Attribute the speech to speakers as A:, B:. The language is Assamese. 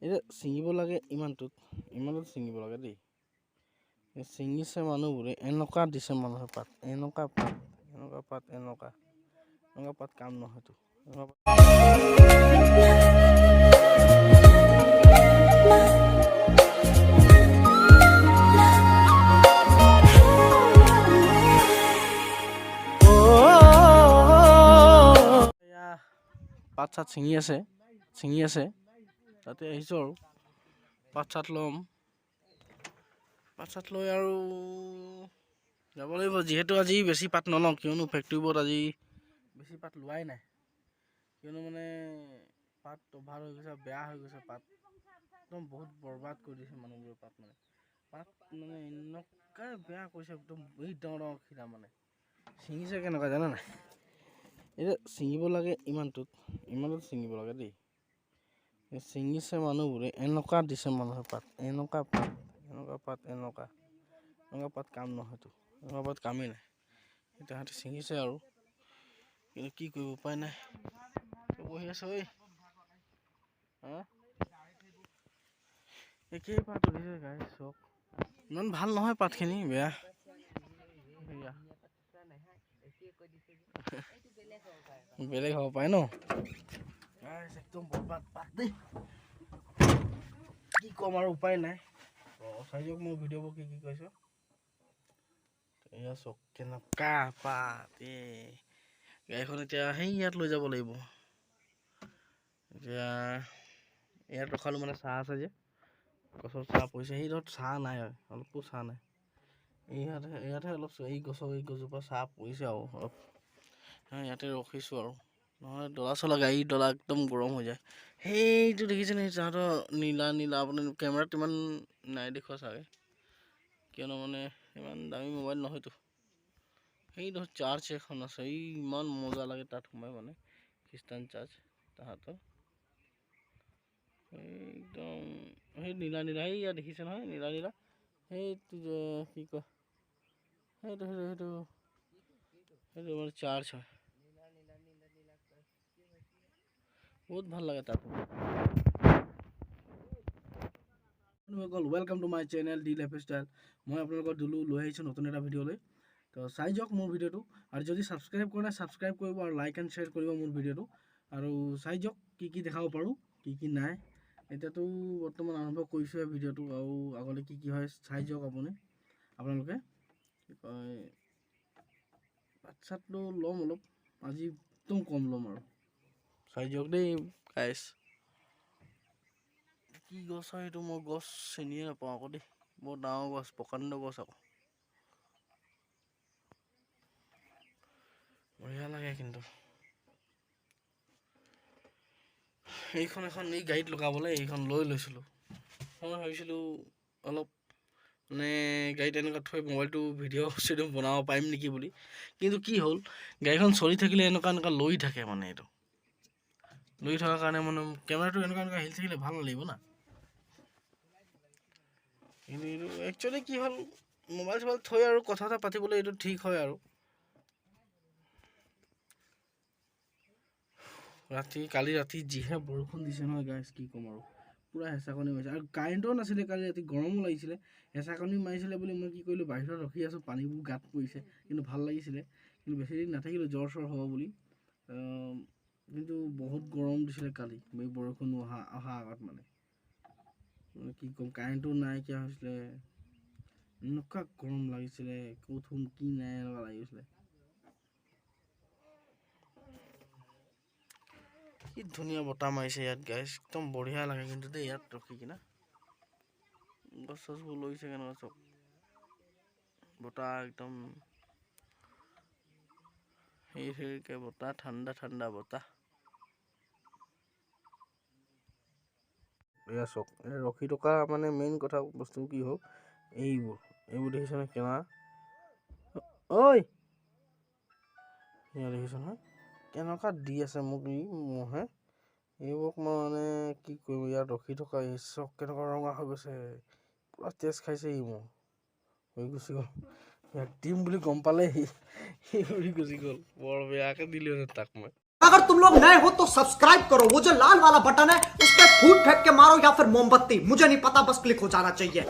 A: এতিয়া ছিঙিব লাগে ইমানটোত ছিঙিব লাগে দেই। ছিঙিছে মানুহবোৰে, এনেকুৱা দিছে মানুহে পাত, এনেকুৱা পাত কাম নহয়তো। পাত চাত ছিঙি আছে তাতে আহিছোঁ আৰু পাত চাত ল'ম। পাত চাত লৈ আৰু যাব লাগিব, যিহেতু আজি বেছি পাত নলওঁ, কিয়নো ফেক্টৰীবোৰত আজি বেছি পাত লোৱাই নাই, কিয়নো মানে পাত অভাৰ হৈ গৈছে, বেয়া হৈ গৈছে পাত, একদম বহুত বৰবাদ কৰি দিছে মানুহবোৰে পাত মানে এনেকুৱা বেয়া কৰিছে, একদম বহুত ডাঙৰ খিলা মানে ছিঙিছে কেনেকুৱা জানা নাই। এতিয়া ছিঙিব লাগে ইমানটোত ছিঙিব লাগে দেই। ছিঙিছে মানুহবোৰে, এনেকুৱা দিছে মানুহে পাত, এনেকুৱা পাত কাম নহয়তো, এনেকুৱা পাত কামেই নাই। তাহাঁতে ছিঙিছে আৰু, কিন্তু কি কৰিব, উপায় নাই। বহি আছো ঐ, একেই পাত উঠিছে গাইছ, চব ইমান ভাল নহয় পাতখিনি, বেয়া। বেলেগ হ'ব পাৰে ন, একদম বৰবাদ পাত দেই, কি ক'ম আৰু উপায় নাই। চাই যাওক মোৰ ভিডিঅ'বোৰ কি কৈছো, এয়া চক কেনেকুৱা পাত। গাড়ীখন এতিয়া সেই ইয়াত লৈ যাব লাগিব। এতিয়া ইয়াত ৰখালো মানে চাহ আছে যে, গছৰ চাহ পৰিছে, সেইডোখৰত চাহ নাই, অলপো চাহ নাই। ইয়াতহে অলপ এই গছজোপা চাহ পৰিছে আৰু অলপ, ইয়াতে ৰখিছোঁ আৰু, নহ'লে গাড়ী ডলা একদম গৰম হৈ যায়। সেইটো দেখিছেনে, তাহাঁতৰ নীলা আপুনি কেমেৰাত ইমান নাই দেখুৱা চাগে, কিয়নো মানে ইমান দামী মোবাইল নহয়তো। সেইটো চাৰ্চ এখন আছে, ইমান মজা লাগে তাত সোমাই, মানে খ্ৰীষ্টান চাৰ্চ তাহাঁতৰ, একদম সেই নীলা সেই ইয়াত দেখিছে নহয়, নীলা সেইটো যে কি কয়, সেইটো মানে চাৰ্চ হয়, বহুত ভাল লাগে তাত। Welcome to my channel D lifestyle. মই আপোনালোকৰ লৈ আহিছোঁ নতুন এটা ভিডিঅ'লৈ, তো চাই যাওক মোৰ ভিডিঅ'টো, আৰু যদি ছাবস্ক্ৰাইব কৰা নাই ছাবস্ক্ৰাইব কৰিব, আৰু লাইক এণ্ড শ্বেয়াৰ কৰিব মোৰ ভিডিঅ'টো, আৰু চাই যাওক কি দেখাব পাৰোঁ, কি নাই। এতিয়াতো বৰ্তমান আৰম্ভ কৰিছোঁহে ভিডিঅ'টো, আৰু আগলৈ কি হয় চাই যাওক আপোনালোকে। কি কয়, পাত চাতটো ল'ম অলপ, আজি একদম কম ল'ম আৰু চাই যাওক দেই গাইছ। কি গছ হয় সেইটো, মই গছ চিনিয়ে নাপাওঁ আকৌ দেই, বৰ ডাঙৰ গছ, প্ৰকাণ্ড গছ আকৌ, বঢ়িয়া লাগে কিন্তু। এইখন এই গাড়ীত লগাবলৈ এইখন লৈছিলোঁ, মই ভাবিছিলোঁ অলপ মানে গাড়ীত এনেকুৱা থৈ মোবাইলটো ভিডিঅ' বনাব পাৰিম নেকি বুলি, কিন্তু কি হ'ল, গাড়ীখন চলি থাকিলে এনেকুৱা লৈ থাকে, মানে এইটো লৈ থকাৰ কাৰণে মানে কেমেৰাটো এনেকুৱা হিলি থাকিলে ভাল নালাগিব না। কিন্তু এইটো একচুৱেলি কি হ'ল, মোবাইল চোবাইল থৈ আৰু কথা এটা পাতিবলৈ এইটো ঠিক হয় আৰু। কালি ৰাতি যিহে বৰষুণ দিছে নহয় গাইছ, কি ক'ম আৰু, পূৰা হেঁচাকণি মাৰিছে, আৰু কাৰেণ্টও নাছিলে কালি ৰাতি, গৰমো লাগিছিলে, হেঁচাকণি মাৰিছিলে বুলি মই কি কৰিলোঁ, বাহিৰত ৰখি আছোঁ, পানীবোৰ গাত পৰিছে, কিন্তু ভাল লাগিছিলে, কিন্তু বেছি দিন নাথাকিলোঁ, জ্বৰ চৰ হ'ব বুলি। কিন্তু বহুত গৰম দিছিলে কালি, এই বৰষুণ অহা আগত মানে কি ক'ম, কাৰেণ্টটো নাইকিয়া হৈছিলে, এনেকুৱা গৰম লাগিছিলে, ক'ত শুম কি নাই এনেকুৱা লাগিছিলে। কি ধুনীয়া বতাহ মাৰিছে ইয়াত গাইছ, একদম বঢ়িয়া লাগে কিন্তু দেই, ইয়াত ৰখি কিনা, গছ চছবোৰ লৈছে কেনেকুৱা চব, বতাহ একদম সেইকে বতাহ, ঠাণ্ডা বতাহ। এয়া চক, ৰখি থকা মানে মেইন কথা বস্তু কি হ'ল, এইবোৰ দেখিছেনে কেমেৰা, ঐ এয়া দেখিছ নহয় কেনেকুৱা দি আছে মোক মহে, এইবোৰক মই মানে কি কৰিম, ইয়াত ৰখি থকা চক কেনেকুৱা ৰঙা হৈ গৈছে, পূৰা তেজ খাইছে মোৰ, হৈ গুচি গ'ল, ইয়াক দিম বুলি গম পালে সি উৰি গুচি গ'ল, বৰ বেয়াকৈ দিলোঁ তাক মই।
B: अगर तुम लोग नए हो तो सब्सक्राइब करो, वो जो लाल वाला बटन है उस पर फूट फेंक के मारो या फिर मोमबत्ती, मुझे नहीं पता, बस क्लिक हो जाना चाहिए।